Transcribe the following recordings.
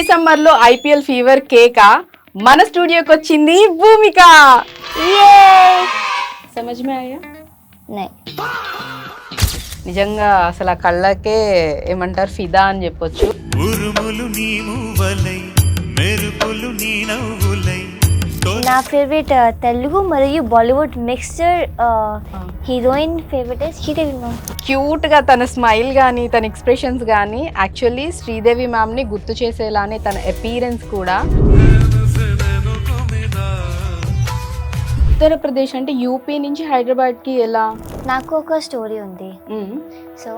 Summer లో IPL fever కేక మన స్టూడియోకి వచ్చింది భూమిక. సమజ్ మే ఆయా? నిజంగా అసలు ఆ కళ్ళకే ఏమంటారు ఫిదా అని చెప్పొచ్చు. నా ఫేవరెట్ తెలుగు మరియు Bollywood mixture heroine favourite Sridevi ma'am. Cute గా తన స్మైల్ కానీ తన ఎక్స్ప్రెషన్స్ కానీ యాక్చువల్లీ శ్రీదేవి మ్యామ్ ని గుర్తు చేసేలానే తన అపీరెన్స్ కూడా. ఉత్తరప్రదేశ్ అంటే యూపీ నుంచి హైదరాబాద్ కి ఎలా? నాకు ఒక స్టోరీ ఉంది. సో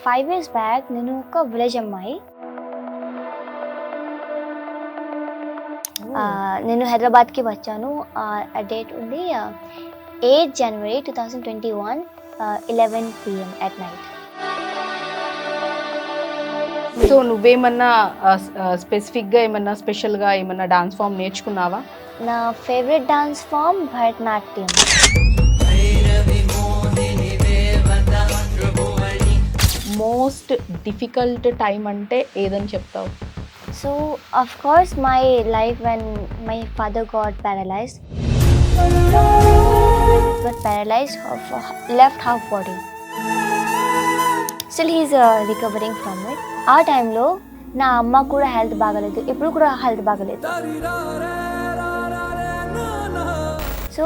5 years బ్యాక్ నేను ఒక విలేజ్ అమ్మాయి. నేను హైదరాబాద్కి వచ్చాను. ఆ డేట్ ఉంది 8 January 2021 11 PM at night. So నువ్వేమన్నా స్పెసిఫిక్గా ఏమన్నా స్పెషల్గా ఏమన్నా డాన్స్ ఫామ్ నేర్చుకున్నావా? నా favourite dance form Bharatanatyam. Most difficult time అంటే ఏదని చెప్తావు? So of course my life when my father got paralyzed, of left half body. Still he is recovering from it. ఆ టైంలో నా అమ్మ కూడా హెల్త్ బాగలేదు, ఇప్పుడు కూడా హెల్త్ బాగలేదు. సో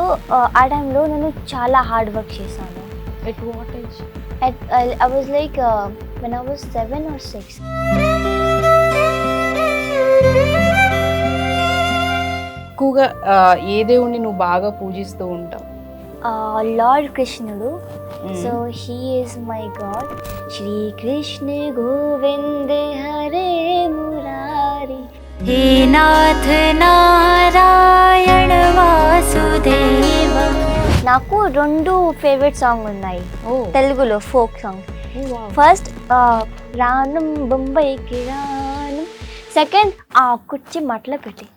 ఆ టైంలో నేను చాలా హార్డ్ వర్క్ చేశాను. At what age? I was like when I was 7 or 6. ఎక్కువగా ఏ దేవుణ్ణి నువ్వు బాగా పూజిస్తూ ఉంటావు? లార్డ్ కృష్ణుడు. So he is my god. Shri Krishna Govinda Hare Murari హే నాథ నారాయణ వాసుదేవ. నాకు 2 ఫేవరెట్ సాంగ్ ఉన్నాయి తెలుగులో ఫోక్ సాంగ్. ఫస్ట్ రానం బొంబాయికి రానం, సెకండ్ ఆ కుర్చీ మట్ల పెట్టి.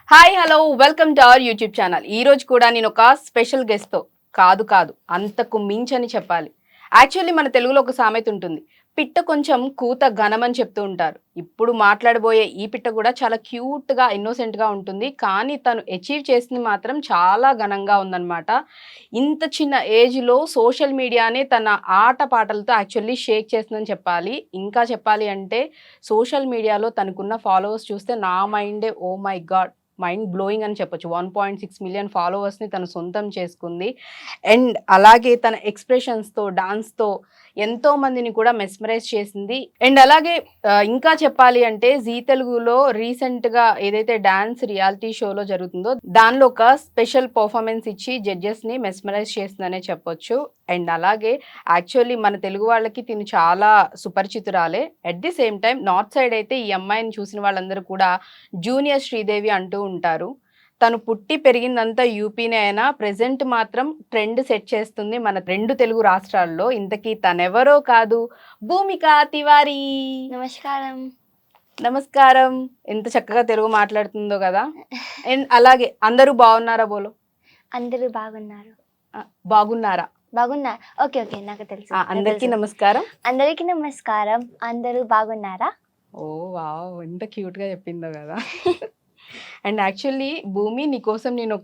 Hi hello welcome to our YouTube channel. ఈ రోజు కూడా నేను ఒక స్పెషల్ గెస్ట్తో కాదు అంతకు మించని చెప్పాలి. యాక్చువల్లీ మన తెలుగులో ఒక సామెత ఉంటుంది, పిట్ట కొంచెం కూత ఘనమని చెప్తూ ఉంటారు. ఇప్పుడు మాట్లాడబోయే ఈ పిట్ట కూడా చాలా క్యూట్గా ఇన్నోసెంట్గా ఉంటుంది, కానీ తను అచీవ్ చేసింది మాత్రం చాలా ఘనంగా ఉందన్నమాట. ఇంత చిన్న ఏజ్లో సోషల్ మీడియానే తన ఆట పాటలతో యాక్చువల్లీ షేక్ చేస్తుందని చెప్పాలి. ఇంకా చెప్పాలి అంటే సోషల్ మీడియాలో తనకున్న ఫాలోవర్స్ చూస్తే నా మైండే oh my god mind blowing అని చెప్పొచ్చు. 1.6 million ఫాలోవర్స్ని తను సొంతం చేసుకుంది. అండ్ అలాగే తన ఎక్స్ప్రెషన్స్తో డాన్స్తో ఎంతో మందిని కూడా మెస్మరైజ్ చేసింది. అండ్ అలాగే ఇంకా చెప్పాలి అంటే జీ తెలుగులో రీసెంట్గా ఏదైతే డాన్స్ రియాలిటీ షోలో జరుగుతుందో దానిలో ఒక స్పెషల్ పర్ఫార్మెన్స్ ఇచ్చి జడ్జెస్ని మెస్మరైజ్ చేసిందనే చెప్పొచ్చు. అండ్ అలాగే యాక్చువల్లీ మన తెలుగు వాళ్ళకి తిను చాలా సుపరిచితురాలే. At the same time north side అయితే ఈ అమ్మాయిని చూసిన వాళ్ళందరూ కూడా జూనియర్ శ్రీదేవి అంటూ ఉంటారు. తను పుట్టి పెరిగిందంతా యూపీనే అయినా ప్రెజెంట్ మాత్రం ట్రెండ్ సెట్ చేస్తుంది మన 2 తెలుగు రాష్ట్రాల్లో. ఇంతకీ తనెవరో కాదు, భూమిక తివారీ. నమస్కారం. ఎంత చక్కగా తెలుగు మాట్లాడుతుందో కదా. అండ్ అలాగే అందరూ బాగున్నారా? బోలో. అందరూ బాగున్నారా? ఓకే నాకు తెలుసు. అందరికీ నమస్కారం. అందరూ బాగున్నారా? ఓ వావ్, ఎంత క్యూట్గా చెప్పిందో కదా. అండ్ యాక్చువల్లీ భూమి నీకోసం నేను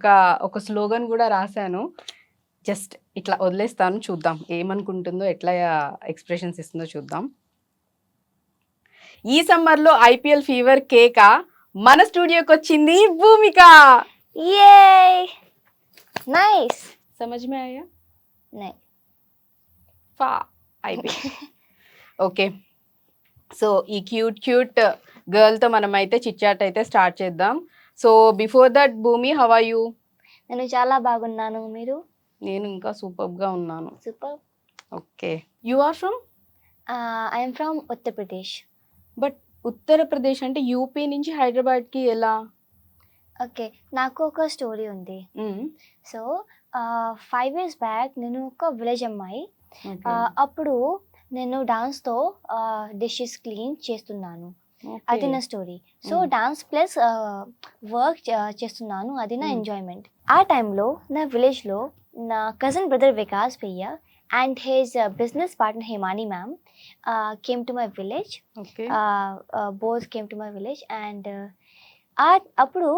ఒక స్లోగన్ కూడా రాశాను. జస్ట్ ఇట్లా వదిలేస్తాను, చూద్దాం ఏమనుకుంటుందో, ఎట్లా ఎక్స్ప్రెషన్స్ ఇస్తుందో చూద్దాం. ఈ సమ్మర్లో ఐపీఎల్ ఫీవర్ కేక మన స్టూడియోకి వచ్చింది భూమిక. నైస్. సమజ్ మే ఆయా? ఫా అయిపోయింది. ఓకే, సో ఈ క్యూట్ గర్ల్తో మనం అయితే చిట్చాట్ అయితే స్టార్ట్ చేద్దాం. So before that Bhoomi, how are you? నేను చాలా బాగున్నాను, మీరు? నేను ఇంకా సూపర్గా ఉన్నాను. Super. Okay, you are from? I'm from Uttar Pradesh. But Uttar Pradesh అంటే యూపీ నుంచి హైదరాబాద్కి ఎలా? ఓకే, నాకు ఒక స్టోరీ ఉంది. సో 5 years బ్యాక్ నేను ఒక విలేజ్ అమ్మాయి. అప్పుడు నేను డాన్స్తో డిషెస్ క్లీన్ చేస్తున్నాను. అది నా story. So dance plus work చేస్తున్నాను, అది నా ఎంజాయ్మెంట్. ఆ టైంలో నా విలేజ్లో నా కజిన్ బ్రదర్ వికాస్ భయ్య and his business partner Himani ma'am came to my village. Both came to my village and అప్పుడు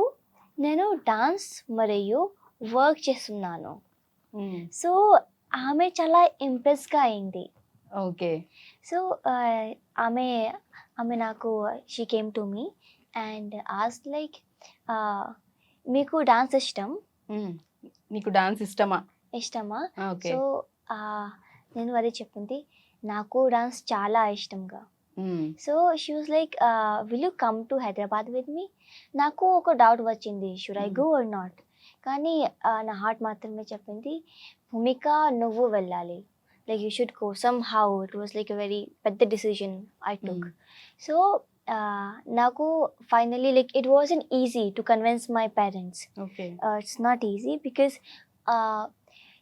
నేను డాన్స్ మరియు వర్క్ చేస్తున్నాను. సో ఆమె చాలా ఇంప్రెస్గా అయింది. ఓకే. సో ఆమె ఆమె నాకు she came to me and ask like మీకు డాన్స్ ఇష్టం నీకు డాన్స్ ఇష్టమా? ఇష్టమా? ఓకే. సో నేను అదే చెప్పింది, నాకు డాన్స్ చాలా ఇష్టంగా. So she was like will you come to Hyderabad with me. నాకు ఒక డౌట్ వచ్చింది, should I go or not. కానీ నా హార్ట్ మాత్రమే చెప్పింది, భూమిక నువ్వు వెళ్ళాలి, like you should go somehow. It was like a very పెద్ద decision I took. So నాకు finally like it wasn't easy to convince my parents. Okay. It's not easy because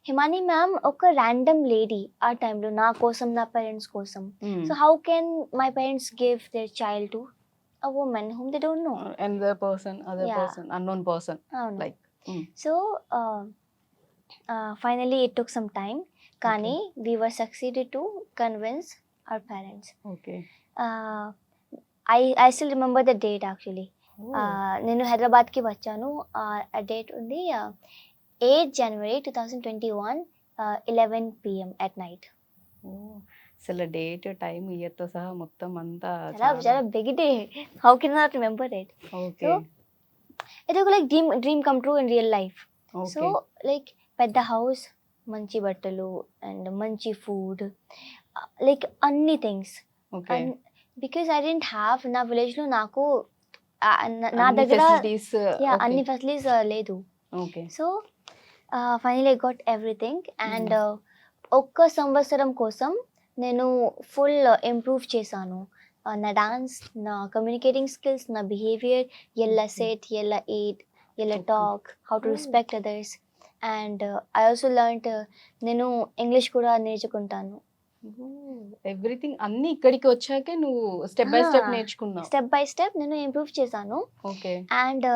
Himani ma'am ఒక random lady ఆ టైంలో నా కోసం, నా parents కోసం. So how can my parents give their child to a woman whom they don't know? Another person, person, unknown person. Like. So finally it took some time. కానీ we were succeeded to convince our parents. Okay. I still remember the date actually. నేను హైదరాబాద్కి వచ్చాను. ఆ date ఉంది 8 January 2021 11 PM at night. అసలు date, time, ఇయర్తో సహా మొత్తం అంతా చాలా big day. How can not remember it? Okay. ఇది ఒక like dream come true in real life. So like పెద్ద హౌస్, మంచి బట్టలు అండ్ మంచి ఫుడ్, లైక్ అన్ని things. Because I didn't have, నా విలేజ్లో నాకు నా దగ్గర అన్ని ఫెసిలిటీస్ లేదు. So finally I got everything. And ఒక్క సంవత్సరం కోసం నేను ఫుల్ ఇంప్రూవ్ చేశాను. నా డాన్స్, నా కమ్యూనికేటింగ్ స్కిల్స్, నా బిహేవియర్, ఎలా సెట్, ఎలా ఎయిట్, ఎలా talk, how to respect others. And I also learn, నేను ఇంగ్లీష్ కూడా నేర్చుకుంటాను. ఎవ్రీథింగ్ అన్ని ఇక్కడికి వచ్చాకే నువ్వు స్టెప్ బై స్టెప్ నేర్చుకున్నావు. స్టెప్ బై స్టెప్ నేను ఇంప్రూవ్ చేశాను. ఓకే. అండ్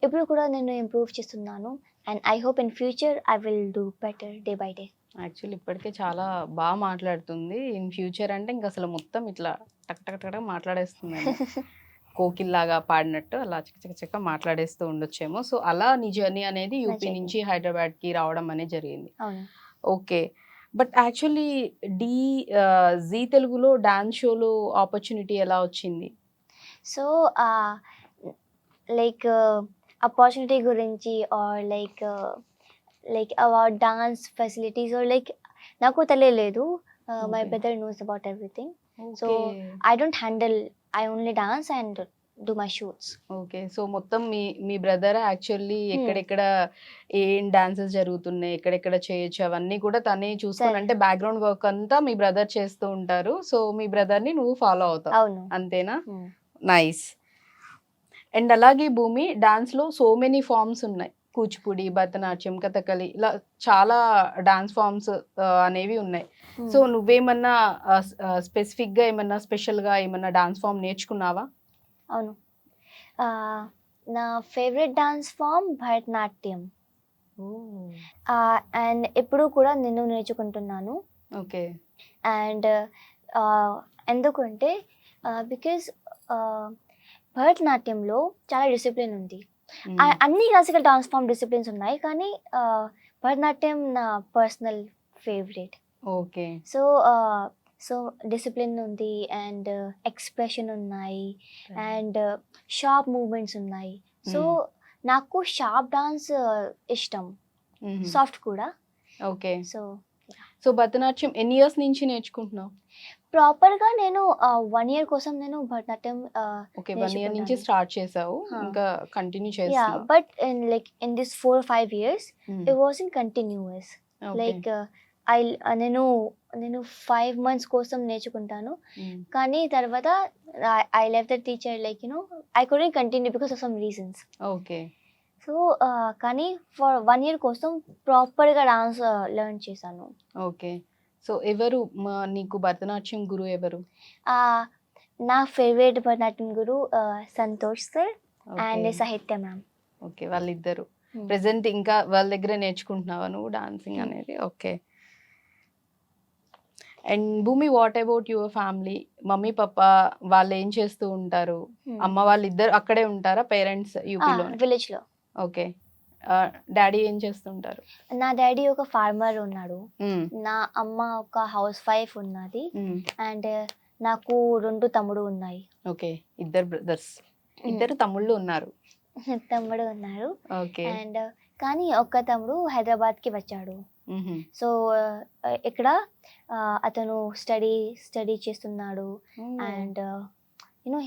ఇప్పుడు కూడా నేను ఇంప్రూవ్ చేస్తున్నాను. And I hope in future I will do better day by day. Actually ఇప్పటికే చాలా బాగా మాట్లాడుతుంది. ఇన్ ఫ్యూచర్ అంటే ఇంకా అసలు మొత్తం ఇట్లా టక్ టక్ టక్ మాట్లాడేస్తుంది. కోకిల్లాగా పాడినట్టు అలా చక్క మాట్లాడేస్తూ ఉండొచ్చేమో. సో అలా నీ జర్నీ అనేది యూపీ నుంచి హైదరాబాద్కి రావడం అనేది జరిగింది. ఓకే. బట్ యాక్చువల్లీ జీ తెలుగులో డాన్స్ షోలో ఆపర్చునిటీ ఎలా వచ్చింది? సో లైక్ ఆపర్చునిటీ గురించి or like about dance facilities or like నాకు తెలియలేదు. My brother knows about everything. So I don't handle, I only dance and do my shoots. Okay. So మొత్తం మీ brother actually ఎక్కడెక్కడ ఏం dances జరుగుతున్నాయి, ఎక్కడెక్కడ చేయొచ్చు అవన్నీ కూడా తనే చూసుకుని, అంటే బ్యాక్గ్రౌండ్ వర్క్ అంతా మీ బ్రదర్ చేస్తూ ఉంటారు. సో మీ బ్రదర్ని నువ్వు ఫాలో అవుతావు. అవును. అంతేనా? నైస్. అండ్ అలాగే భూమి, డాన్స్లో సో మెనీ ఫార్మ్స్ ఉన్నాయి. కూచిపూడి, భరతనాట్యం, కథకళి, ఇలా చాలా డాన్స్ ఫార్మ్స్ అనేవి ఉన్నాయి. సో నువ్వేమన్నా స్పెసిఫిక్గా ఏమన్నా స్పెషల్గా ఏమన్నా డాన్స్ ఫామ్ నేర్చుకున్నావా? అవును. నా favourite dance form Bharatanatyam. And ఇప్పుడు కూడా నేను నేర్చుకుంటున్నాను. ఓకే. అండ్ ఎందుకంటే బికాజ్ భరతనాట్యంలో చాలా డిసిప్లిన్ ఉంది. అన్ని క్లాసికల్ డాన్స్ ఫామ్ డిసిప్లిన్స్ ఉన్నాయి, కానీ భరతనాట్యం నా personal favourite. Okay. So discipline ఉంది అండ్ ఎక్స్ప్రెషన్ ఉన్నాయి అండ్ షార్ప్ మూమెంట్స్ ఉన్నాయి. సో నాకు షార్ప్ డాన్స్ ఇష్టం, సాఫ్ట్ కూడా. ఓకే. సో భరతనాట్యం ఎన్ని ఇయర్స్ నుంచి నేర్చుకుంటున్నావు? ప్రాపర్గా నేను 1 year కోసం నేను భరతనాట్యం. ఓకే, 1 year నుంచి స్టార్ట్ చేసావు, ఇంకా కంటిన్యూ చేసావు. But in this 4 or 5 years it wasn't continuous. Like నేను 5 months కోసం నేర్చుకుంటాను, కానీ తర్వాత I left the teacher, like I couldn't continue because of some reasons. Okay. So కానీ ఫర్ 1 year కోసం ప్రాపర్గా డాన్స్ లెర్న్ చేశాను. ఓకే. సో ఎవరు నీకు భరతనాట్యం గురువు ఎవరు? నా favourite Bharatanatyam Guru Santosh sir and సాహిత్య మ్యామ్. ఓకే, వాళ్ళిద్దరు ప్రెసెంట్ ఇంకా వాళ్ళ దగ్గర నేర్చుకుంటున్నావా నువ్వు డాన్సింగ్ అనేది? ఓకే. అండ్ భూమి, what about your family? Mummy పాపా వాళ్ళు ఏం చేస్తూ ఉంటారు? అమ్మ వాళ్ళిద్దరు అక్కడే ఉంటారా? పేరెంట్స్ యూపీలో? విలేజ్ లో. ఓకే. డాడీ ఏం చేస్తుంటారు? నా డాడీ ఒక ఫార్మర్ ఉన్నాడు, నా అమ్మ ఒక హౌస్ వైఫ్ ఉన్నది, అండ్ నాకు 2 తమ్ముడు ఉన్నాయి. ఓకే, ఇద్దరు బ్రదర్స్, ఇద్దరు తమ్ముళ్ళు ఉన్నారు. తమ్ముడు ఉన్నారు. ఓకే. అండ్ కానీ ఒక్క తమ్ముడు హైదరాబాద్ కి వచ్చాడు. సో ఇక్కడ అతను స్టడీ చేస్తున్నాడు and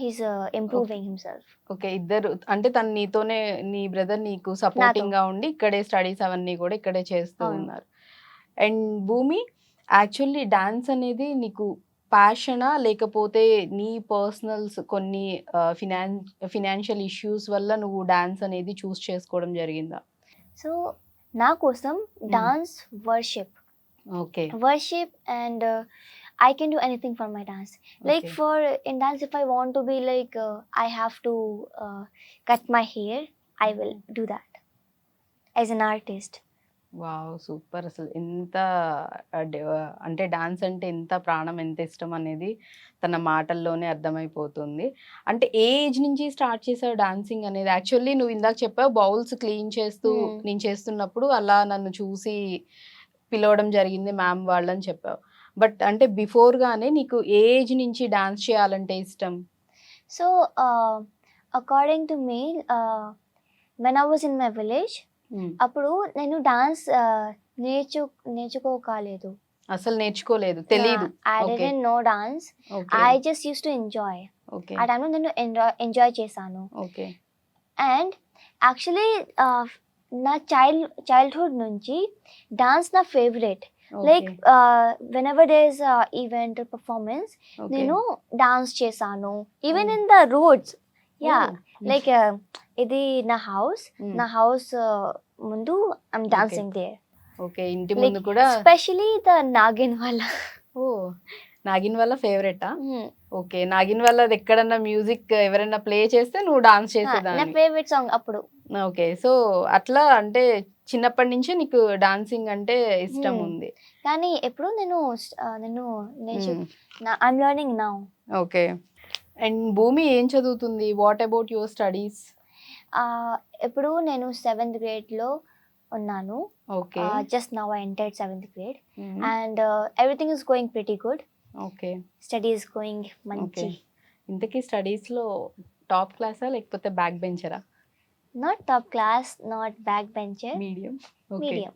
he's improving himself. Okay, ఇద్దరు అంటే తను నీతోనే, నీ బ్రదర్ నీకు సపోర్టింగ్ గా ఉండి ఇక్కడే స్టడీస్ అవన్నీ కూడా ఇక్కడే చేస్తూ ఉన్నారు. అండ్ భూమి, యాక్చువల్లీ డాన్స్ అనేది నీకు ప్యాషనా, లేకపోతే నీ పర్సనల్స్ కొన్ని ఫినాన్షియల్ ఇష్యూస్ వల్ల నువ్వు డాన్స్ అనేది చూస్ చేసుకోవడం జరిగిందా? సో నా కోసం dance worship and I can do anything for my dance. Like in dance, if I want to be like, I have to cut my hair, I will do that as an artist. Wow, super. అసలు ఎంత అంటే dance అంటే ఎంత ప్రాణం, ఎంత ఇష్టం అనేది తన మాటల్లోనే అర్థమైపోతుంది. అంటే ఏ ఏజ్ నుంచి స్టార్ట్ చేసావు డాన్సింగ్ అనేది? యాక్చువల్లీ నువ్వు ఇందాక చెప్పావు బౌల్స్ క్లీన్ చేస్తూ నేను చేస్తున్నప్పుడు అలా నన్ను చూసి పిలవడం జరిగింది మ్యామ్ వాళ్ళని చెప్పావు. బట్ అంటే బిఫోర్ గానే నీకు ఏ ఏజ్ నుంచి డాన్స్ చేయాలంటే ఇష్టం? So according to me, when I was in my village, అప్పుడు నేను డాన్స్ నేర్చుకోలేదు. అసలు నేర్చుకోలేదు, తెలీదు. I didn't know dance. I just used to enjoy. ఆ టైంలో నేను ఎంజాయ్ చేశాను. అండ్ యాక్చువల్లీ నా చైల్డ్హుడ్ నుంచి డాన్స్ నా favourite. Like whenever there is event performance, నేను డాన్స్ చేశాను. Even in the roads. Yeah, like ఇది నా హౌస్ ముందు ఐమ్ డాన్సింగ్ దేర్. ఓకే, ఇంటి ముందు కూడా. స్పెషల్లీ ద నాగిన్ వాళ్ళ. ఓ, నాగిన్ వాళ్ళ ఫేవరెటా? ఓకే, నాగిన్ వాళ్ళది ఎక్కడన్నా మ్యూజిక్ ఎవరైనా ప్లే చేస్తే నువ్వు డాన్స్ చేసేదాన్ని? నా ఫేవరెట్ సాంగ్ అప్పుడు. ఓకే, సో అట్లా అంటే చిన్నప్పటి నుంచే నీకు డాన్సింగ్ అంటే ఇష్టం ఉంది. కానీ ఎప్పుడు నేను I'm learning now. Okay. And Bhumi ఏం చదువుతుంది? What about your studies? ఇప్పుడు నేను 7th grade లో ఉన్నాను. Okay. Just now I entered 7th grade and everything is going pretty good. Okay. Study is going మంచి. ఇంతకీ స్టడీస్ లో టాప్ క్లాసా లేకపోతే బ్యాక్ బెంచరా? Not top class, not back bencher, medium.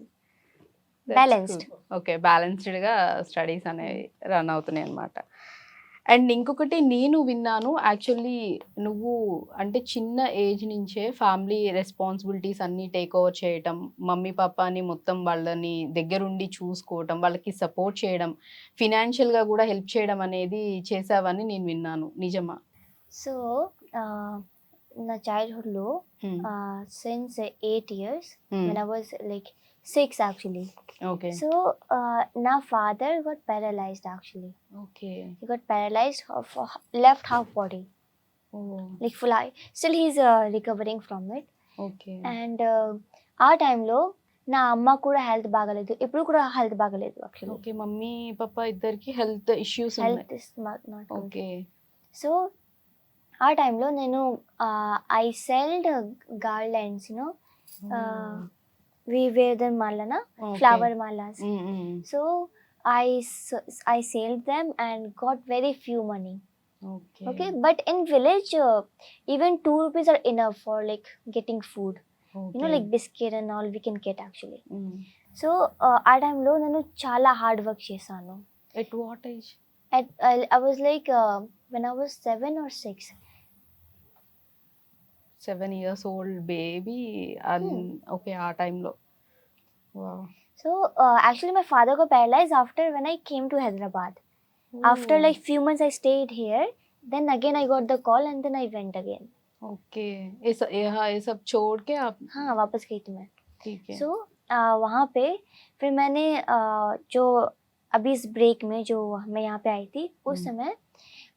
Balanced. Okay, balanced గా studies అనేవి run అవుతున్నాయి అన్నమాట. అండ్ ఇంకొకటి నేను విన్నాను, యాక్చువల్లీ నువ్వు అంటే చిన్న ఏజ్ నుంచే ఫ్యామిలీ రెస్పాన్సిబిలిటీస్ అన్నీ టేక్ ఓవర్ చేయటం, మమ్మీ పాపాని మొత్తం వాళ్ళని దగ్గరుండి చూసుకోవటం, వాళ్ళకి సపోర్ట్ చేయడం, ఫినాన్షియల్గా కూడా హెల్ప్ చేయడం అనేది చేసావని నేను విన్నాను, నిజమా? సో నా చైల్డ్హుడ్లో since 8 years, when I was like 6 actually. Okay. So నా father got paralyzed actually. Okay. He got paralyzed of left half body. Oh. Like full eye. Still he's recovering from it. Okay. And ఆ టైంలో నా అమ్మ కూడా health బాగలేదు, ఇప్పుడు కూడా health బాగలేదు యాక్చువల్లీ. ఓకే, మమ్మీ పాపా ఇద్దరికి హెల్త్ ఇష్యూస్ ఉన్నాయి. Health is not. Okay. So ఆ టైంలో నేను I celled garlands, we wear them malana, flower malas. So I sold them and got very few money. Okay, but in village even 2 rupees are enough for like getting food. Like biscuit and all we can get actually. So ఆ టైంలో నేను చాలా hard work చేశాను. At what age? I was like when I was 7 or 6. 7 years old baby. Okay, ఆ టైంలో. Wow. So actually my father got paralyzed after when I came to Hyderabad. After like few months I stayed here, then again I got the call and then I went again. Okay, ये सब छोड़ के आप? हाँ, वापस गई थी मैं. ठीक है. So वहाँ पे फिर मैंने जो अभी इस ब्रेक में जो मैं यहाँ पे आई थी उस समय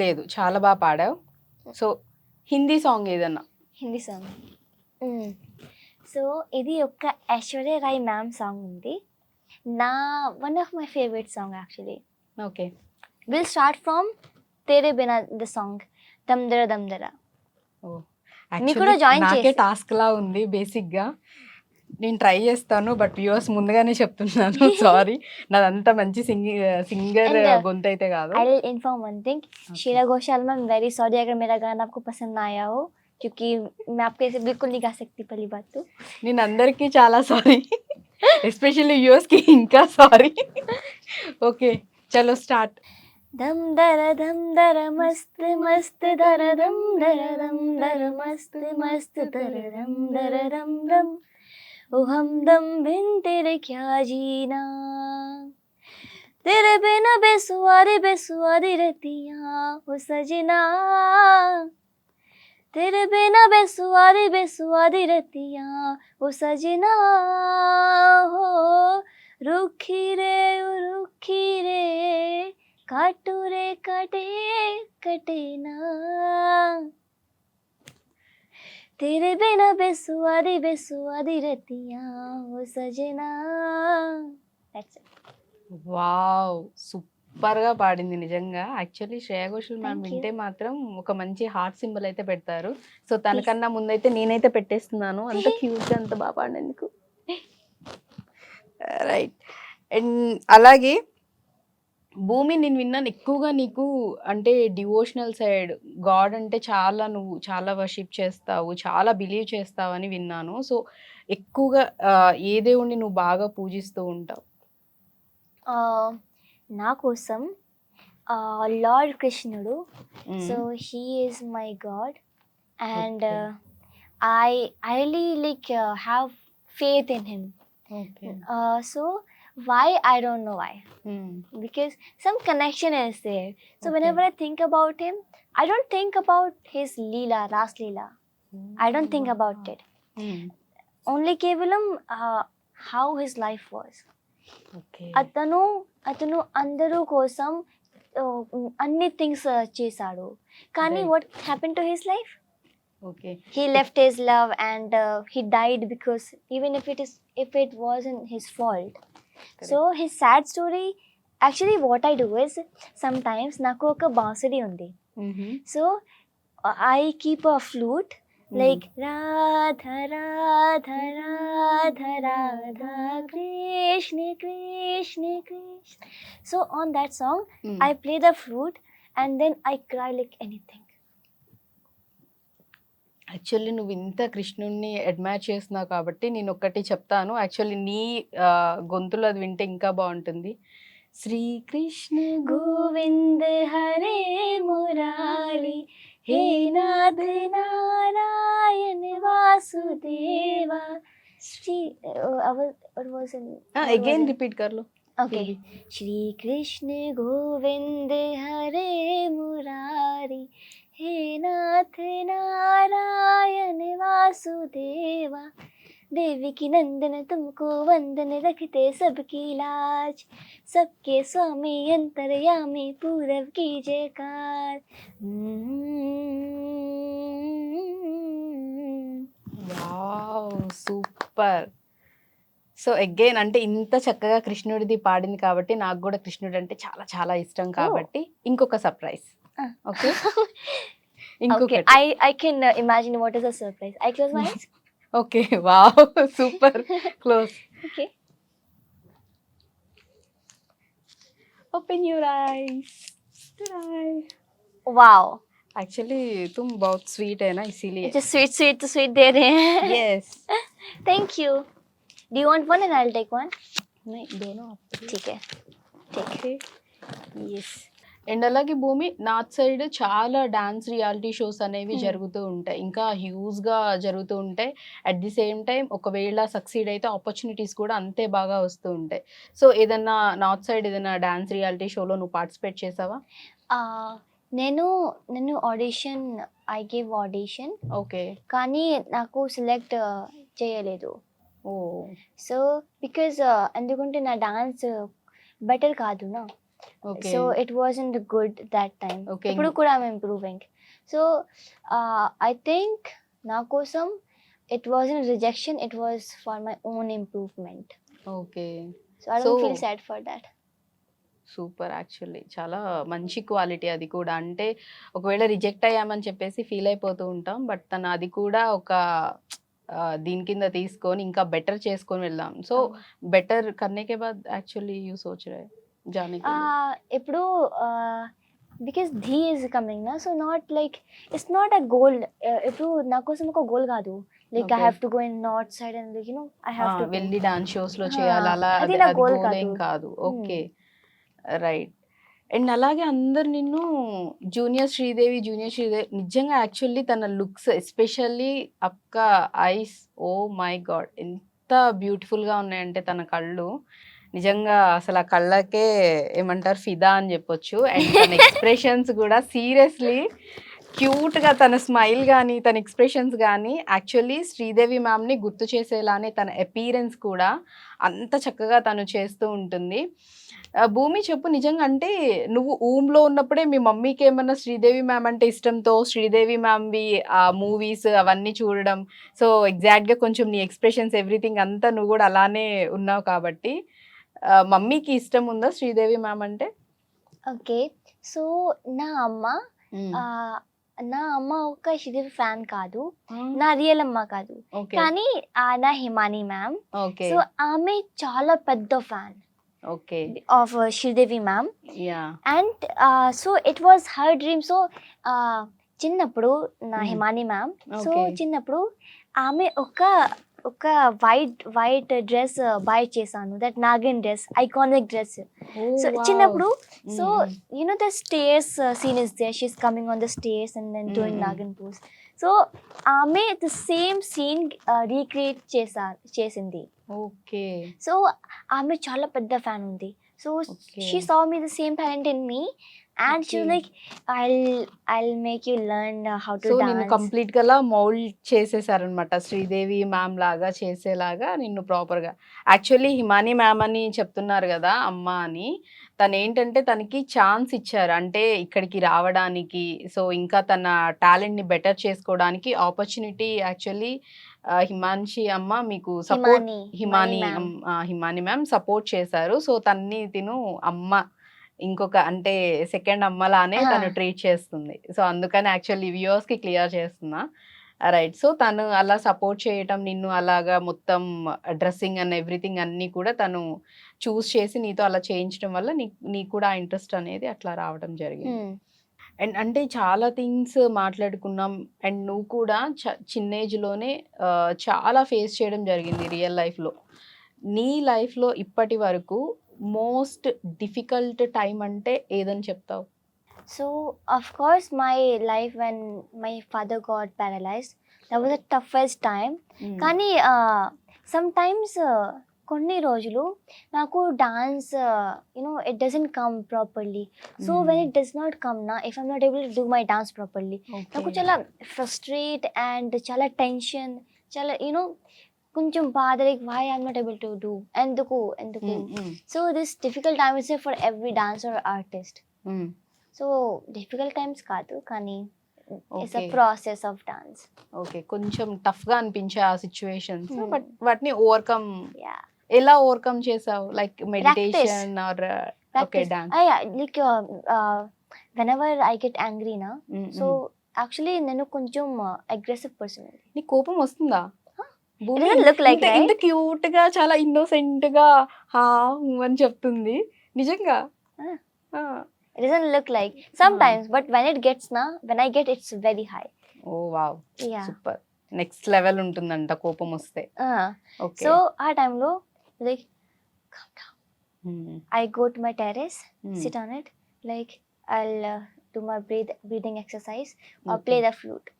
లేదు, చాలా బాగా పాడావు. సో హిందీ సాంగ్ ఏదన్నా. హిందీ సాంగ్. సో ఇది ఒక ఐశ్వర్య రాయ్ మ్యామ్ సాంగ్ ఉంది. నా one of my favourite song actually. Okay. Will start from Tere Bina the song దమ్దర దమ్దర. యాక్చువల్లీ కూడా join నాకే చేసి- టాస్క్ లా ఉంది బేసిక్ గా. నేను ట్రై చేస్తాను, బట్ వ్యూవర్స్ ముందుగానే చెప్తున్నాను సారీ. నాదంతా మంచి సింగర్ And, గొంతు అయితే కాదు. I will inform one thing, Shreya Ghoshal ma'am very sorry अगर मेरा गाना आपको पसंद ना आया हो, क्योंकि मैं आपके ऐसे बिल्कुल नहीं गा सकती, पहली बात तो. నేను అందరికీ చాలా సారీ, ఎస్పెషల్లీ వ్యూవర్స్ కి ఇంకా సారీ. ఓకే చలో స్టార్ట్. दम दर मस्त मस्त दर दम दर मस्त मस्त दर दम दम ओ हमदम बिन तेरे क्या जीना, तेरे बिना बेसुआरी रतियां ओ सजना, तेरे बिना बेसुआरी रतियां ओ सजना हो, रुखी रे काटू रे कटे ना, तेरे बिना बेसुआरी रतियां ओ सजना. That's it. వావ్, సూపర్ గా పాడింది నిజంగా. Actually Shreya Ghoshal ma'am Thank you. వింటే మాత్రం ఒక మంచి హార్ట్ సింబల్ అయితే పెడతారు. సో తనకన్నా ముందైతే నేనైతే పెట్టేస్తున్నాను, అంత క్యూట్ గా అంత బాగా పాడినందుకు. రైట్. అండ్ అలాగే భూమి, నేను విన్నాను ఎక్కువగా నీకు అంటే డివోషనల్ సైడ్, గాడ్ అంటే చాలా నువ్వు చాలా వర్షిప్ చేస్తావు, చాలా బిలీవ్ చేస్తావు అని విన్నాను. సో ఎక్కువగా ఏ దేవుణ్ణి నువ్వు బాగా పూజిస్తూ ఉంటావు? నా కోసం లార్డ్ కృష్ణుడు. మ్మ్. So he is my God and Okay. I really like have faith in him. Okay. So why, I don't know why, hmm. because some connection is there. So Okay. whenever I think about him, I don't think about his leela, ras leela. I don't think about it. Hmm. Only kevalam how his life was. Okay. అతను అందరూ కోసం అన్ని things చేశాడు, కానీ Right. what happened to his life? Okay. He left his love and he died, because even if it wasn't his fault. So his sad story, actually what I do is sometimes నాకు ఒక బాంసుడి ఉంది. మ్మ్. So I keep a flute like Radha Radha Radha Radha Krishna Krishna Krishna. So on that song hmm. I play the flute and then I cry like anything. Actually నువ్వు ఇంత కృష్ణుడిని admire చేస్తున్నావు కాబట్టి నేను ఒక్కటి చెప్తాను. యాక్చువల్లీ నీ గొంతులో అది వింటే ఇంకా బాగుంటుంది. శ్రీకృష్ణ गोविंद हरे मुरारी, हे नाथ Narayan Vasudeva. Shri again repeat కర్లో. Okay. Shri Krishna Govind हरे मुरारी, हे नाथ नारायण वासुदेवा. देवी की नंदन तुमको वंदन, रखते सबकी लाज, सबके स्वामी अंतर्यामी पूरब की जयकार. Wow, super. సో అగైన్ అంటే ఇంత చక్కగా కృష్ణుడిది పాడింది కాబట్టి నాకు కూడా కృష్ణుడు అంటే చాలా చాలా ఇష్టం కాబట్టి ఇంకొక సర్ప్రైజ్. Ah. ఓకే. Okay, ఇంకొకటి. I can imagine what is a surprise. I close my eyes. Okay. Wow, super. Close. Okay. Open your eyes. Wow. Actually तुम बहुत स्वीट है ना, इसीलिए. Just sweet दे रहे हैं. Yes. Thank you. Do you want one and I'll take one? नहीं, दोनों आप. ठीक है. ఓకే. ఎస్. అండ్ అలాగే భూమి, నార్త్ సైడ్ చాలా డాన్స్ రియాలిటీ షోస్ అనేవి జరుగుతూ ఉంటాయి, ఇంకా హ్యూజ్గా జరుగుతూ ఉంటాయి. అట్ ది సేమ్ టైం ఒకవేళ సక్సీడ్ అయితే ఆపర్చునిటీస్ కూడా అంతే బాగా వస్తూ ఉంటాయి. సో ఏదన్నా నార్త్ సైడ్ ఏదైనా డాన్స్ రియాలిటీ షోలో నువ్వు పార్టిసిపేట్ చేసావా? నేను audition, I give audition, okay. కానీ నాకు సెలెక్ట్ చేయలేదు. ఓ. సో బికాజ్ ఎందుకంటే నా డాన్స్ బెటర్ కాదు నా. Okay. So it wasn't good that time. Okay. ఇప్పుడు కూడా I'm improving. So I think నా కోసం it wasn't rejection, it was for my own improvement. Okay. So I don't So- feel sad for that. Super actually. చాలా మంచి quality అది కూడా. అంటే ఒకవేళ రిజెక్ట్ అయ్యామని చెప్పేసి ఫీల్ అయిపోతూ ఉంటాం. బట్ తను అది కూడా ఒక దీని కింద తీసుకొని ఇంకా బెటర్ చేసుకొని వెళ్దాం. సో బెటర్ करने के बाद एक्चुअली यू सोच रहे जाने के लिए? ఇప్పుడు బికాస్ ధీ ఈజ్ కమింగ్ నా, so not like it's not a goal. ఇప్పుడు నా కోసం ఒక గోల్ కాదు, like I Okay. Have to go in north side and like I have to వెళ్ళి డాన్స్ షోస్ లో చేయాలి అలా అది అది నా goal goal ఏం కాదు. కాదు. Okay, right. అండ్ అలాగే అందరు నిన్ను జూనియర్ శ్రీదేవి నిజంగా యాక్చువల్లీ తన లుక్స్ ఎస్పెషల్లీ అక్క ఐస్, ఓ మై గాడ్ ఎంత బ్యూటిఫుల్ గా ఉన్నాయంటే తన కళ్ళు. నిజంగా అసలు ఆ కళ్ళకే ఏమంటారు ఫిదా అని చెప్పొచ్చు. అండ్ తన ఎక్స్ప్రెషన్స్ కూడా సీరియస్లీ క్యూట్ గా, తన స్మైల్ కానీ తన ఎక్స్ప్రెషన్స్ కానీ యాక్చువల్లీ శ్రీదేవి మ్యామ్ని గుర్తు చేసేలానే తన అపీరెన్స్ కూడా అంత చక్కగా తను చేస్తూ ఉంటుంది. భూమి చెప్పు, నిజంగా అంటే నువ్వు ఊమ్లో ఉన్నప్పుడే మీ మమ్మీకి ఏమన్నా శ్రీదేవి మ్యామ్ అంటే ఇష్టంతో శ్రీదేవి మ్యామ్వి ఆ మూవీస్ అవన్నీ చూడడం, సో ఎగ్జాక్ట్గా కొంచెం నీ ఎక్స్ప్రెషన్స్ ఎవ్రీథింగ్ అంతా నువ్వు కూడా అలానే ఉన్నావు కాబట్టి మమ్మీకి ఇష్టం ఉందా శ్రీదేవి మ్యామ్ అంటే? ఓకే. సో నా అమ్మ నా అమ్మ ఒక శ్రీదేవి ఫ్యాన్ కాదు, నా రియల్ అమ్మ కాదు, ఓకే కానీ నా హిమాని మ్యామ్. ఓకే సో ఆమె చాలా పెద్ద fan okay of Sridevi ma'am. Yeah and so it was her dream. So చిన్నప్పుడు నా Hmm. హిమాని మ్యామ్, సో Okay. చిన్నప్పుడు ఆమె ఒక వైట్ డ్రెస్ బై చేశాను, that Nagin dress, iconic dress. So చిన్నప్పుడు, so the stairs scene is there, she's coming on the stairs and then doing Nagin pose. So ఆమె the same scene recreate చేసింది. Okay so ఆమె చాలా పెద్ద fan ఉంది. So Okay. she saw me the same talent in me and she was Okay. like, I'll make you learn how to so నిన్ను dance. Complete గా mould చేసేసారనమాట, Sridevi ma'am లాగా చేసేలాగా నిన్ను ప్రాపర్ గా. యాక్చువల్లీ హిమాని మ్యామ్ అని చెప్తున్నారు కదా అమ్మ అని, తను ఏంటంటే తనకి ఛాన్స్ ఇచ్చారు అంటే ఇక్కడికి రావడానికి, సో ఇంకా తన టాలెంట్ ని బెటర్ చేసుకోవడానికి ఆపర్చునిటీ యాక్చువల్లీ హిమాన్షి అమ్మ మీకు సపోర్ట్, హిమాని ma'am. హిమాని మ్యామ్ సపోర్ట్ చేశారు. సో తన్ని తిను అమ్మ, ఇంకొక అంటే సెకండ్ అమ్మలానే తను ట్రీట్ చేస్తుంది. సో అందుకని యాక్చువల్లీ వ్యూవర్స్ కి క్లియర్ చేస్తున్నా, రైట్. సో తను అలా సపోర్ట్ చేయటం, నిన్ను అలాగా మొత్తం డ్రెస్సింగ్ అండ్ ఎవ్రీథింగ్ అన్ని కూడా తను చూస్ చేసి నీతో అలా చేయించడం వల్ల నీకు కూడా ఆ ఇంట్రెస్ట్ అనేది అట్లా రావడం జరిగింది. అండ్ అంటే చాలా థింగ్స్ మాట్లాడుకున్నాం. అండ్ నువ్వు కూడా చిన్న ఏజ్లోనే చాలా ఫేస్ చేయడం జరిగింది రియల్ లైఫ్లో. నీ లైఫ్లో ఇప్పటి వరకు మోస్ట్ డిఫికల్ట్ టైం అంటే ఏదని చెప్తావు? So of course my life when my father got paralyzed, that was the toughest time. కానీ sometimes కొన్ని రోజులు నాకు dance it doesn't come properly. So when it does not come na, if I'm not able to do my dance properly, నాకు చాలా frustrate and చాలా tension, చాలా కొంచెం బాధ, like why I'm not able to do, ఎందుకు. So this difficult time is for every dancer or artist. So difficult times కాదు, కానీ it's a process of dance. Okay, కొంచెం టఫ్ గా అనిపించే ఆ సిచ్యువేషన్స్, బట్ Hmm. వాటిని ఓవర్కమ్ ఎలా overcome చేసావు? Like meditation are okay dance? Like whenever I get angry నా, సో యాక్చువల్లీ నేను కొంచెం అగ్రెసివ్ పర్సన్. నీకు కోపం వస్తుందా? భూమి doesn't look like that. ఇంత క్యూట్ గా చాలా ఇన్నోసెంట్ గా హా అని చెప్తుంది నిజంగా. It doesn't look like sometimes, but when I get it's very high. Oh wow, Yeah. Super. Next level ఉంటుందంట కోపం వస్తే. ఓకే, So ఆ టైంలో like calm down. I go to my terrace, sit on it, like I'll do my breathing exercise or play the flute.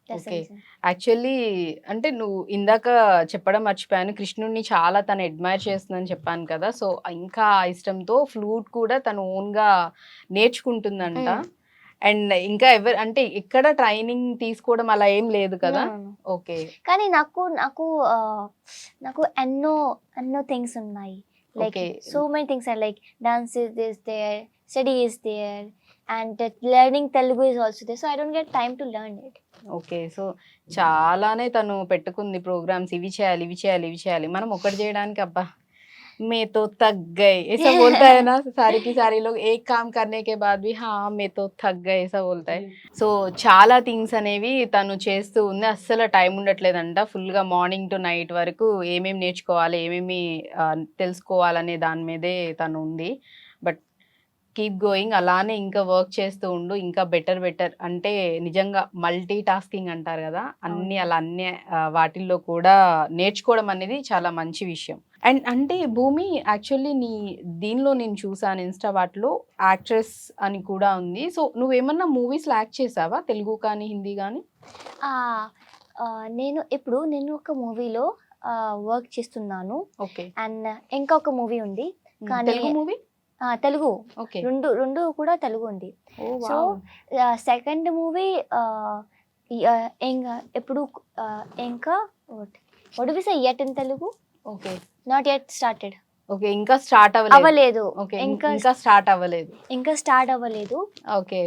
That's the Okay. reason. Actually అంటే నువ్వు ఇందాక చెప్పడం మర్చిపోయాను, కృష్ణుడిని చాలా తను అడ్మైర్ చేస్తుందని చెప్పాను కదా. సో ఇంకా ఆ ఇష్టంతో ఫ్లూట్ కూడా తను ఓన్గా నేర్చుకుంటుందంట. అండ్ ఇంకా అంటే ఎక్కడ ట్రైనింగ్ తీసుకోవడం అలా ఏం లేదు కదా? No. ఓకే, కానీ నాకు ఎన్నో థింగ్స్ ఉన్నాయి. Like Okay. so many things are like dance is there, study is there, and learning Telugu is also there. So I don't get time to learn it. Okay. So, చాలానే తను పెట్టుకుంది programmes. ఇవి చేయాలి, ఇవి చేయాలి, ఇవి చేయాలి. మనం ఒకటి చేయడానికి అబ్బా! मैं तो थक गए ऐसा बोलता है ना सारे की सारे लोग एक काम करने के बाद भी हाँ मैं तो थक गए ऐसा बोलता है. సో, చాలా థింగ్స్ అనేవి తను చేస్తూ ఉంది. అస్సలు టైం ఉండట్లేదంట. ఫుల్‌గా మార్నింగ్ టు నైట్ వరకు ఏమేమి నేర్చుకోవాలి, ఏమేమి తెలుసుకోవాలనే దాని మీదే తను ఉంది. బట్ కీప్ గోయింగ్ అలానే ఇంకా వర్క్ చేస్తూ ఉండు. ఇంకా బెటర్ అంటే నిజంగా మల్టీ టాస్కింగ్ అంటారు గదా! అన్నీ అవును. అలా అన్నీ వాటిల్లో కూడా నేర్చుకోవడం అనేది చాలా మంచి విషయం. అండ్ అంటే భూమి యాక్చువల్లీ దీనిలో నేను చూసాను ఇన్‌స్టా వాటిలో యాక్ట్రెస్ అని కూడా ఉంది. సో, నువ్వేమన్నా మూవీస్‌లో యాక్ట్ చేసావా? తెలుగు కానీ, హిందీ గానీ? ఆహ్, నేను ఒక మూవీలో వర్క్ చేస్తున్నాను. ఓకే. అండ్ ఇంకొక మూవీ ఉంది. కానీ తెలుగు మూవీ? తెలుగు. ఓకే. 2 కూడా తెలుగు ఉంది. Oh! So, wow! Second movie ఎప్పుడు ఇంకా what do we say yet in Telugu? Okay. Not yet started. Okay. ఇంకా స్టార్ట్ అవ్వలేదు. అవ్వలేదు. ఓకే. ఇంకా ఇంకా స్టార్ట్ అవ్వలేదు. ఇంకా స్టార్ట్ అవ్వలేదు. ఓకే.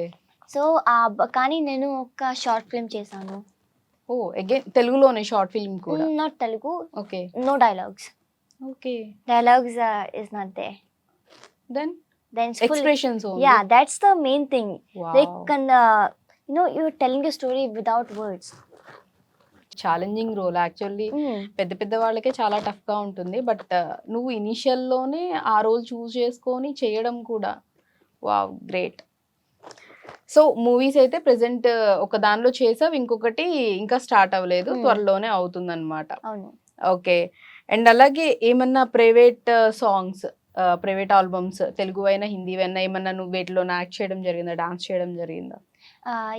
సో, కానీ నేను ఒక షార్ట్ ఫిల్మ్ చేశాను. ఓహ్! అగైన్ తెలుగులోనే షార్ట్ ఫిల్మ్ కూడా. Not Telugu. Okay. No dialogues. Okay. Dialogues is not there. Then Then it's full. Expressions only. Yeah, that's the main thing. They wow! can, you're telling a story without words. Challenging role actually Mm. పెద్ద పెద్ద వాళ్ళకే చాలా టఫ్‌గా ఉంటుంది. But నువ్వు ఇనీషియల్‌లోనే ఆ role choose చేసుకొని చేయడం కూడా వావ్! గ్రేట్. సో, మూవీస్ అయితే ప్రెజెంట్ ఒక దానిలో చేసావు. ఇంకొకటి ఇంకా స్టార్ట్ అవ్వలేదు. త్వరలోనే అవుతుందన్నమాట. అవును. ఓకే. అండ్ అలాగే ఏమన్నా ప్రైవేట్ సాంగ్స్ ప్రైవేట్ ఆల్బమ్స్ తెలుగువైనా, హిందీవైనా ఏమన్నా నువ్వు వేటిలోనా యాక్ట్ చేయడం జరిగిందా? డాన్స్ చేయడం జరిగిందా?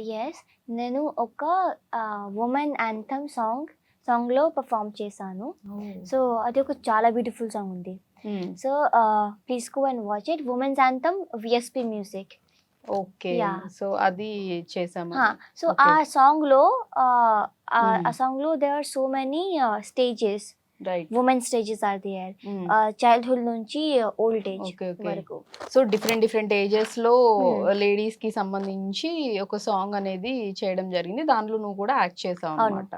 Yes, నేను ఒక ఉమెన్ యాంథమ్ సాంగ్లో పర్ఫామ్ చేశాను. సో, అది ఒక చాలా బ్యూటిఫుల్ సాంగ్ ఉంది. So, please go and watch it. Women's anthem VSP music. Okay. Yeah. So, అది చేసామా? So, Okay. ఆ సాంగ్లో there are so many stages. Right. Women stages are there. Childhood నుంచి ఓల్డ్ ఏజ్ ఓకే. ఓకే. వరకు. So, different ఏజెస్‌లో Hmm. లేడీస్‌కి సంబంధించి ఒక సాంగ్ అనేది చేయడం జరిగింది. దాంట్లో నువ్వు కూడా యాక్ట్ చేసావు అవును. అన్నమాట.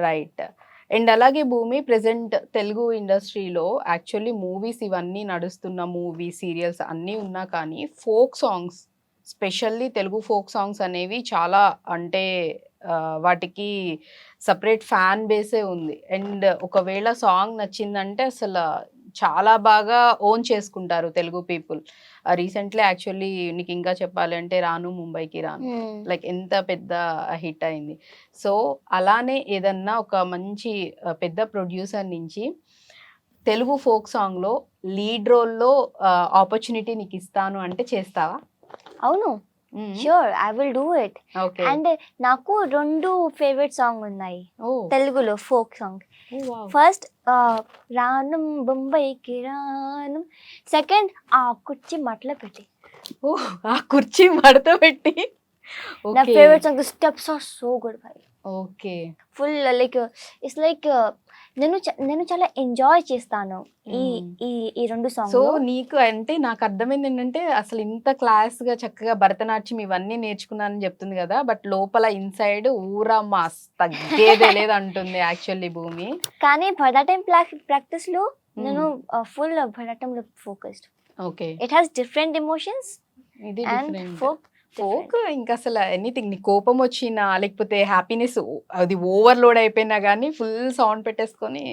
రైట్. అండ్ అలాగే భూమి ప్రెజెంట్ తెలుగు ఇండస్ట్రీలో యాక్చువల్లీ మూవీస్ ఇవన్నీ నడుస్తున్న మూవీస్, సీరియల్స్ అన్నీ ఉన్నా కానీ folk songs specially Telugu folk songs అనేవి చాలా అంటే వాటికి సెపరేట్ ఫ్యాన్ బేసే ఉంది. అండ్ ఒకవేళ సాంగ్ నచ్చిందంటే అసలు చాలా బాగా ఓన్ చేసుకుంటారు తెలుగు పీపుల్. రీసెంట్లీ యాక్చువల్లీ నీకు ఇంకా చెప్పాలంటే 'రాను ముంబైకి రాను' లైక్ ఎంత పెద్ద హిట్ అయింది. సో, అలానే ఏదన్నా ఒక మంచి పెద్ద ప్రొడ్యూసర్ నుంచి తెలుగు ఫోక్ సాంగ్‌లో లీడ్ రోల్‌లో ఆపర్చునిటీ నీకు ఇస్తాను అంటే చేస్తావా? అవును. Sure, I will do it. Okay. And నాకు 2 ఫేవరెట్ సాంగ్ ఉన్నాయి ఓహ్! తెలుగులో ఫోక్ సాంగ్. ఓహ్! వావ్! ఫస్ట్ రాను బొంబాయికి రాను. సెకండ్ ఆ కుర్చీ మట్ల పెట్టి. ఓహ్! ఆ కుర్చీ మడత పెట్టి. నా okay. Favourite song. Steps are so good bye. Okay. Full like it's like నేను చాలా ఎంజాయ్ చేస్తాను ఈ ఈ ఈ 2 సో, సాంగ్‌లో. నీకు అంటే నాకు అర్థమైంది ఏంటంటే అసలు ఇంత క్లాస్‌గా చక్కగా భరతనాట్యం ఇవన్నీ నేర్చుకున్నానని చెప్తుంది కదా! బట్ లోపల ఇన్‌సైడ్ ఊరా మాస్ తగ్గేదే లేదంటుంది యాక్చువల్లీ భూమి. కానీ భరతనాట్యం ప్రాక్టీస్‌లో నేను ఫుల్ భరతనాట్యంలో focused. Okay. It has different emotions ఇది అండ్ డిఫరెంట్. ఫోక్ ఫోక్ ఇంకా అసలు ఎనీథింగ్ నీ కోపం వచ్చినా లేకపోతే హ్యాపీనెస్ అది ఓవర్‌లోడ్ అయిపోయినా గానీ ఫుల్ సౌండ్ పెట్టేసుకొని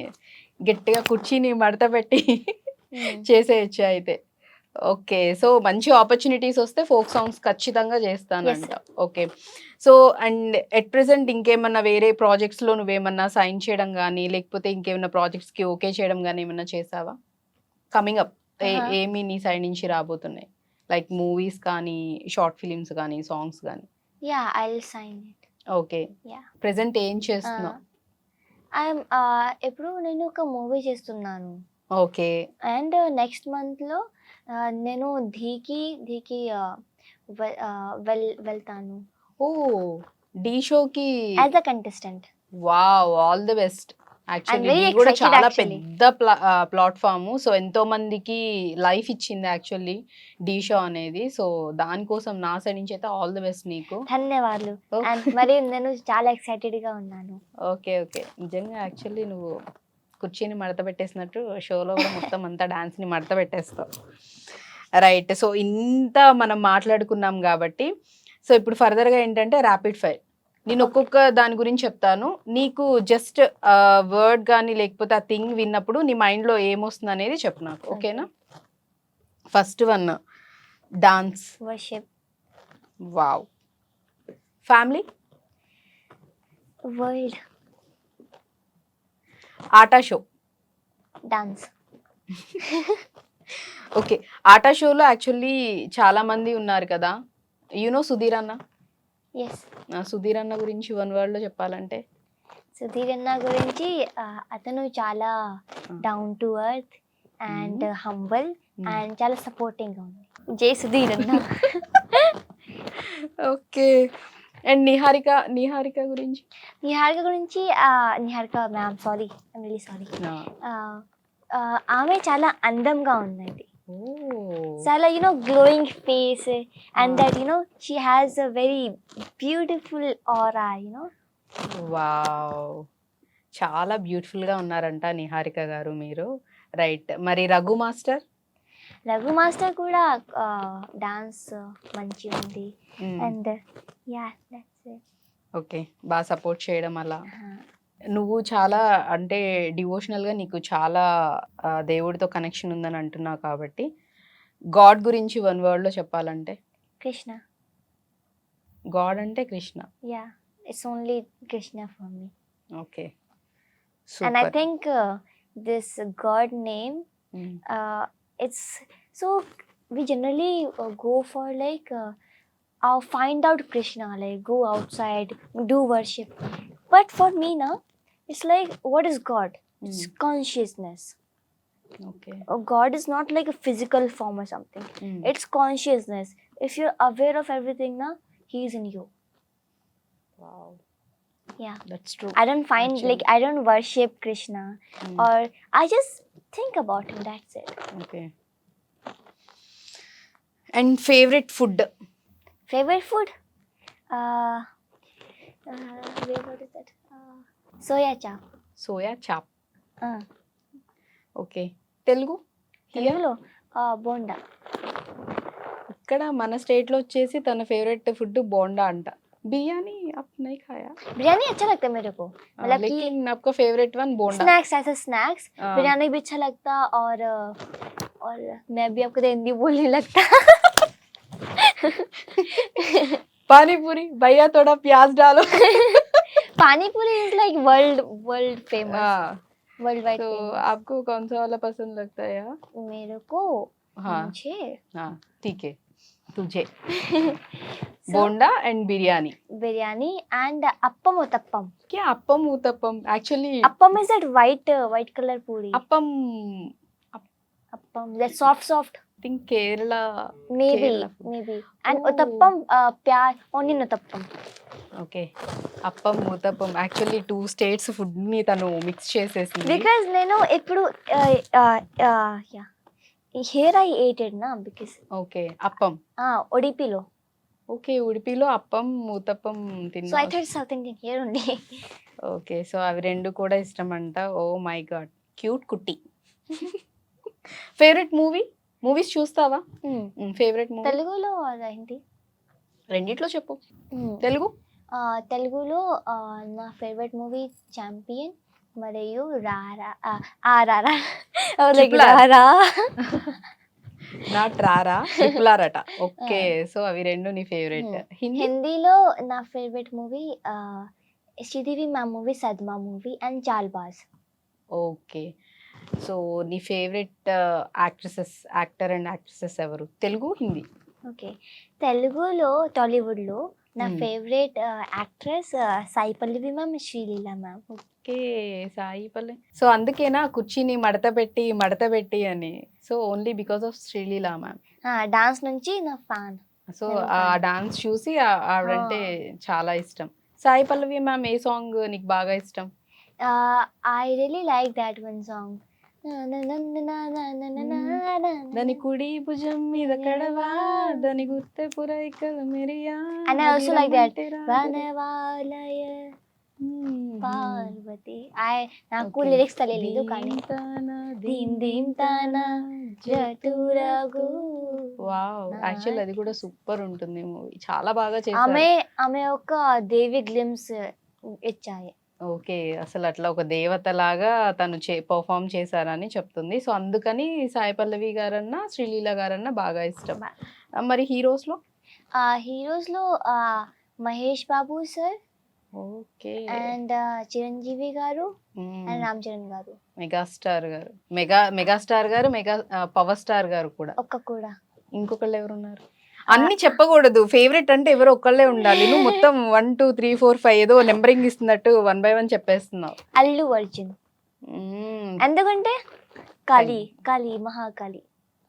గట్టిగా కుర్చీని మడత పెట్టి చేసేయొచ్చు అయితే. ఓకే. సో, మంచి ఆపర్చునిటీస్ వస్తే ఫోక్ సాంగ్స్ ఖచ్చితంగా చేస్తానంట. Okay. So, and at present ఇంకేమన్నా వేరే ప్రాజెక్ట్స్‌లో నువ్వేమన్నా సైన్ చేయడం గానీ, లేకపోతే ఇంకేమన్నా ప్రాజెక్ట్స్‌కి ఓకే చేయడం గానీ ఏమన్నా చేసావా? కమింగ్ అప్ ఏమి నీ సైడ్ నుంచి రాబోతున్నాయి? లైక్ మూవీస్ కానీ, షార్ట్ ఫిలిమ్స్ గానీ, సాంగ్స్ గానీ. Yeah, I will sign it. Okay. Yeah. Present ఏం చేస్తున్నావు? ఇప్పుడు నేను ఒక మూవీ చేస్తున్నాను. ఓకే. అండ్ నెక్స్ట్ మంత్లో నేను ఢీకి వెళ్తాను ఓహ్! 'ఢీ' షోకి as a contestant. Wow! All the best. Actually very ఇది కూడా excited చాలా actually. పెద్ద ప్లాట్ఫామ్. సో ఎంతో మందికి లైఫ్ ఇచ్చింది యాక్చువల్లీ ఢీ షో అనేది. సో దానికోసం నా సైడ్ నుంచి అయితే ఆల్ ది బెస్ట్ నీకు. ధన్యవాదాలు. Oh. అండ్ మరి నేను చాలా ఎక్సైటెడ్ గా ఉన్నాను. ఓకే ఓకే, నిజంగా యాక్చువల్లీ నువ్వు కుర్చీని మడత పెట్టేసినట్టు షోలో కూడా మొత్తం అంతా డాన్స్ని మడత పెట్టేస్తావు. రైట్, సో ఇంత మనం మాట్లాడుకున్నాం కాబట్టి సో ఇప్పుడు ఫర్దర్గా ఏంటంటే ర్యాపిడ్ ఫైర్. నేను ఒక్కొక్క దాని గురించి చెప్తాను, నీకు జస్ట్ వర్డ్ కానీ లేకపోతే ఆ థింగ్ విన్నప్పుడు నీ మైండ్లో ఏమొస్తుంది అనేది చెప్పు నాకు, ఓకేనా? First one dance. Worship. Wow. Family. World. ATA show. Dance. Okay, ATA షోలో యాక్చువల్లీ చాలా మంది ఉన్నారు కదా, యూనో సుధీర్ అన్న. ఎస్. సుధీర్ అన్న గురించి వన్ వర్డ్ లో చెప్పాలంటే? సుధీర్ అన్న గురించి అతను చాలా down to earth and humble and చాలా సపోర్టింగ్ గా ఉంది. జై సుధీర్ అన్న. ఓకే, అండ్ నిహారిక గురించి? నిహారిక గురించి Niharika ma'am, sorry, I'm really sorry. ఆమె చాలా అందంగా ఉందండి. చాలా glowing face and that she has a very beautiful aura. Wow, చాలా బ్యూటిఫుల్ గా ఉన్నారంట నిహారిక గారు మీరు. రైట్, మరి రఘు మాస్టర్? రఘు మాస్టర్ కూడా డాన్స్ మంచి ఉంది and yeah that's it. Okay, బాగా సపోర్ట్ చేయడం అలా. నువ్వు చాలా అంటే డివోషనల్గా నీకు చాలా దేవుడితో కనెక్షన్ ఉందని అంటున్నావు కాబట్టి గాడ్ గురించి వన్ వర్డ్లో చెప్పాలంటే? కృష్ణ. గాడ్ అంటే Krishna. Yeah, it's only Krishna for me. Okay, and I think this God name it's so we generally go for like find out Krishna, like go outside, do worship. But for me now, it's like, what is God? It's consciousness. Okay. God is not like a physical form or something. It's consciousness. If you're aware of everything now, He is in you. Wow. Yeah. That's true. I don't find actually. like I don't worship Krishna or I just think about him, that's it. Okay. And favorite food? Favorite food? What is that? Soya chap. Soya chap. Okay. Telugu? తెలుగులో బోండా. ఇక్కడ మన state లో వచ్చేసి తన favourite food bonda అంట. बिरयानी आप नहीं खाया? बिरयानी अच्छा लगता है मेरे को, मतलब कि लेकिन आपका फेवरेट वन बोंडा? स्नैक्स, ऐसा स्नैक्स बिरयानी भी अच्छा लगता और मैं भी आपको तो हिंदी बोलने लगता. पानी पूरी भैया थोड़ा प्याज डालो. पानी पूरी is like world famous, world wide. तो आपको कौन सा वाला पसंद लगता है यार? मेरे को मुझे ठीक है तुझे bonda and biryani and appam uttappam. क्या appam uttappam? Actually appam is that white color puri. appam that soft. I think Kerala. Maybe. And uttappam onion uttappam. Okay, appam uttappam actually 2 states food ni tanu mix చేసేసింది. Because నేను ఇప్పుడు here I ate it na because okay appam ఉడిపిలో. Okay, ఉడిపిలో అప్పం ఉత్తప్పం తిన్నా. So I thought south Indian here ఉంది. Okay, so అవి రెండు కూడా ఇష్టం అంట. ఓ మై గాడ్, క్యూట్ కుట్టి. ఫేవరెట్ మూవీస్ చూస్తావా? ఫేవరెట్ మూవీ తెలుగులో హిందీ రెండిట్లో చెప్పు. తెలుగులో నా ఫేవరెట్ మూవీ ఛాంపియన్ మరియు రారా. నాట్ రారా, ట్రిపులారట. ఓకే, సో అవి రెండు నీ ఫేవరెట్. హిందీలో నా favourite movie Sridevi ma'am movie, Sadma movie and Chaalbaaz. Okay, so నీ ఫేవరెట్ యాక్టర్ అండ్ యాక్ట్రెసెస్ ఎవరు? తెలుగు, హిందీ? ఓకే, తెలుగులో టాలీవుడ్లో నా favourite actress Sai Pallavi ma'am, Sreeleela ma'am. Okay, Sai Pallavi. So అందుకేనా కుర్చీని మడత పెట్టి అని? So only because of Sreeleela ma'am. Dance నుంచి నా ఫ్యాన్. సో ఆ డాన్స్ చూసి ఆవిడంటే చాలా ఇష్టం. సాయి పల్లవి మ్యామ్ ఏ సాంగ్ నీకు బాగా ఇష్టం? I really like that one song. దాని కుడి భుజం మీద కడవా దాని గుర్తె పురైకల Maria And I also like that. రమ్మంటే రాదు. వనవాలయ మ్మ్. పార్వతి. నాకు Okay. లిరిక్స్ తెలియలేదు కానీ దీం తానా, దీం దీం తానా జటురగు. వావ్, యాక్చువల్ అది కూడా సూపర్ ఉంటుంది మూవీ, చాలా బాగా ఆమె చేశారు. ఆమె ఒక దేవి గ్లిమ్స్ ఇచ్చాయి. ఓకే, అసలు అట్లా ఒక దేవత లాగా తను పర్ఫామ్ చేశారని చెప్తుంది. సో అందుకని సాయి పల్లవి గారన్నా శ్రీలీల గారన్నా బాగా ఇష్టం. మరి హీరోస్ లో? హీరోస్ లో Mahesh Babu sir okay, and Chiranjeevi గారు అండ్ రామ్ చరణ్ గారు. మెగాస్టార్ గారు, మెగాస్టార్ గారు, పవర్ స్టార్ గారు కూడా. కూడా ఇంకొకళ్ళు ఎవరున్నారు? అన్ని చెప్పకూడదు, ఫేవరెట్ అంటే ఎవరో ఒక్కళ్ళే ఉండాలి. నువ్వు మొత్తం 1 2 3 4 5 ఏదో నెంబరింగ్ ఇస్తున్నట్టు 1 by 1 చెప్పేస్తున్నావు. అల్లు అర్జున్. ఎందుకంటే Kali Mahakali,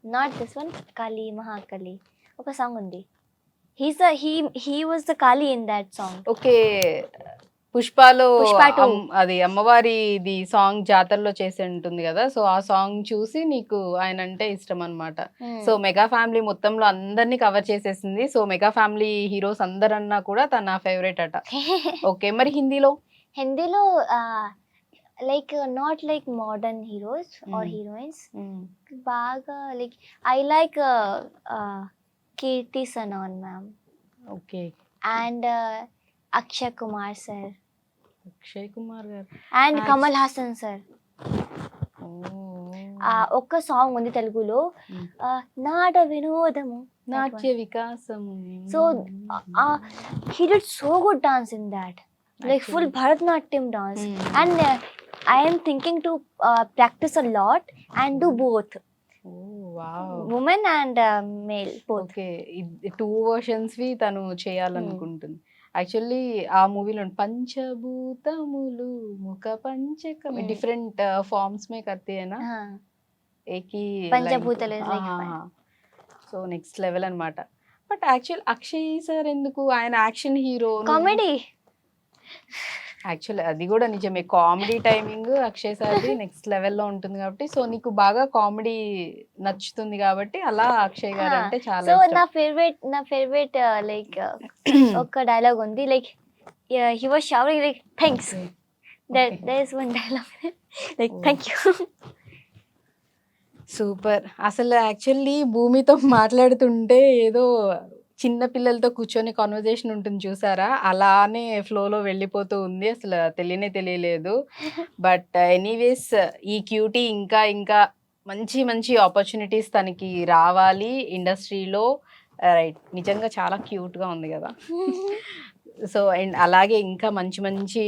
not this one, Kali Mahakali ఒక సాంగ్ ఉంది. He was the Kali in that song. Okay, పుష్పలో పుష్ప 2. అది అమ్మవారిది సాంగ్ జాతరలో చేసి ఉంటుంది కదా, సో ఆ సాంగ్ చూసి నీకు ఆయన అంటే ఇష్టం అన్నమాట. సో మెగా ఫ్యామిలీ మొత్తంలో అందరినీ కవర్ చేసేసింది. సో మెగా ఫ్యామిలీ హీరోస్ అందరన్నా కూడా తన ఫేవరెట్ అట. ఓకే, మరి హిందీలో? హిందీలో like not like modern heroes or heroines, బాగా like I like Kriti Sanon ma'am okay, and Akshay Kumar sir Akshay Kumar garu and Kamal Haasan sir. ఒక్క సాంగ్ ఉంది తెలుగులో, నాట వినోదము, నాట్య వికాసం. So he did so good dance in that, like full Bharatnatyam dance. And I am thinking to practice a lot and do both, women and male both. Okay, 2 versions వి తను చేయాలనుకుంటుంది. Actually ఆ మూవీలో పంచభూతములు ముఖ పంచకం డిఫరెంట్ ఫార్మ్స్ మే కర్తే హైనా ఏకీ పంచభూతలు is like so next level అన్నమాట. బట్ యాక్చువల్ అక్షయ్ సార్ ఎందుకు, ఆయన యాక్షన్ హీరో, కామెడీ. యాక్చువల్ అది కూడా నిజమే, కామెడీ టైమింగ్ అక్షయ్ సార్ది నెక్స్ట్ లెవెల్లో ఉంటుంది కాబట్టి, సో నీకు బాగా కామెడీ నచ్చుతుంది కాబట్టి అలా అక్షయ్ గారు అంటే చాలా సో ఇష్టం. నా ఫేవరెట్ లైక్ ఒక డైలాగ్ ఉంది, like he was shouting like thanks. There is one dialogue like thank you. Super. అసలు యాక్చువల్లీ భూమితో మాట్లాడుతుంటే ఏదో చిన్న పిల్లలతో కూర్చొని కాన్వర్జేషన్ ఉంటుంది చూసారా, అలానే ఫ్లోలో వెళ్ళిపోతూ ఉంది, అసలు తెలియలేదు. బట్ ఎనీవేస్ ఈ క్యూటీ ఇంకా ఇంకా మంచి మంచి ఆపర్చునిటీస్ తనకి రావాలి ఇండస్ట్రీలో. రైట్, నిజంగా చాలా క్యూట్గా ఉంది కదా. సో అండ్ అలాగే ఇంకా మంచి మంచి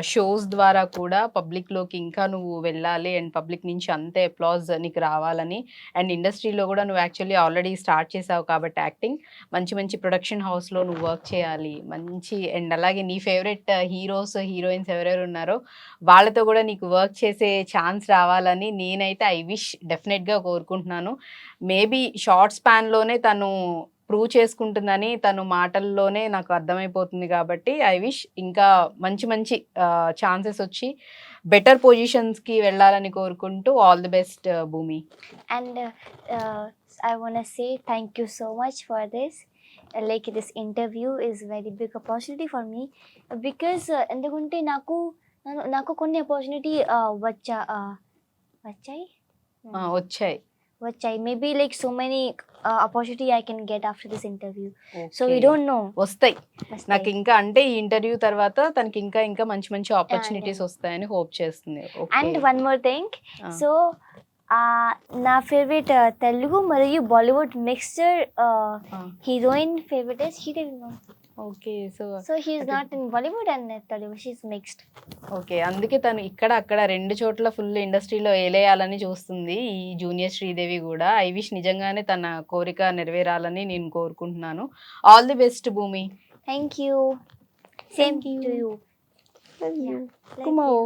షోస్ ద్వారా కూడా పబ్లిక్లోకి ఇంకా నువ్వు వెళ్ళాలి, అండ్ పబ్లిక్ నుంచి అంతే అప్లాజ్ నీకు రావాలని. అండ్ ఇండస్ట్రీలో కూడా నువ్వు యాక్చువల్లీ ఆల్రెడీ స్టార్ట్ చేసావు కాబట్టి యాక్టింగ్, మంచి మంచి ప్రొడక్షన్ హౌస్లో నువ్వు వర్క్ చేయాలి మంచి. అండ్ అలాగే నీ ఫేవరెట్ హీరోస్ హీరోయిన్స్ ఎవరెవరు ఉన్నారో వాళ్ళతో కూడా నీకు వర్క్ చేసే ఛాన్స్ రావాలని నేనైతే ఐ విష్ డెఫినెట్గా కోరుకుంటున్నాను. మేబీ షార్ట్ స్పాన్లోనే తను ప్రూవ్ చేసుకుంటుందని తను మాటల్లోనే నాకు అర్థమైపోతుంది కాబట్టి ఐ విష్ ఇంకా మంచి మంచి ఛాన్సెస్ వచ్చి బెటర్ పొజిషన్స్కి వెళ్ళాలని కోరుకుంటూ ఆల్ ది బెస్ట్ భూమి. And I want to say thank you so much for this. Like this interview is very big opportunity for me because ఎందుకంటే నాకు కొన్ని ఆపర్చునిటీ వచ్చాయి maybe like so many opportunity I can get after this interview. So we don't know. వస్తాయి నాకు ఇంకా, అంటే ఈ interview తర్వాత తనకి ఇంకా ఇంకా మంచి మంచి ఆపర్చునిటీస్ వస్తాయని హోప్ చేస్తుంది. And one more thing, so నా ఫేవరెట్ తెలుగు మరియు Bollywood mixture heroine favourite is Sridevi. Okay, so he is not in Bollywood and Telugu, she is mixed. Okay, అందుకే తను ఇక్కడ అక్కడ 2 చోట్ల ఫుల్ ఇండస్ట్రీలో ఏలేయాలని చూస్తుంది ఈ జూనియర్ శ్రీదేవి కూడా. ఐ విష్ నిజంగానే తన కోరిక నెరవేరాలని నేను కోరుకుంటున్నాను. All the best Bhumi. Thank you. Same to you. కుమావ్.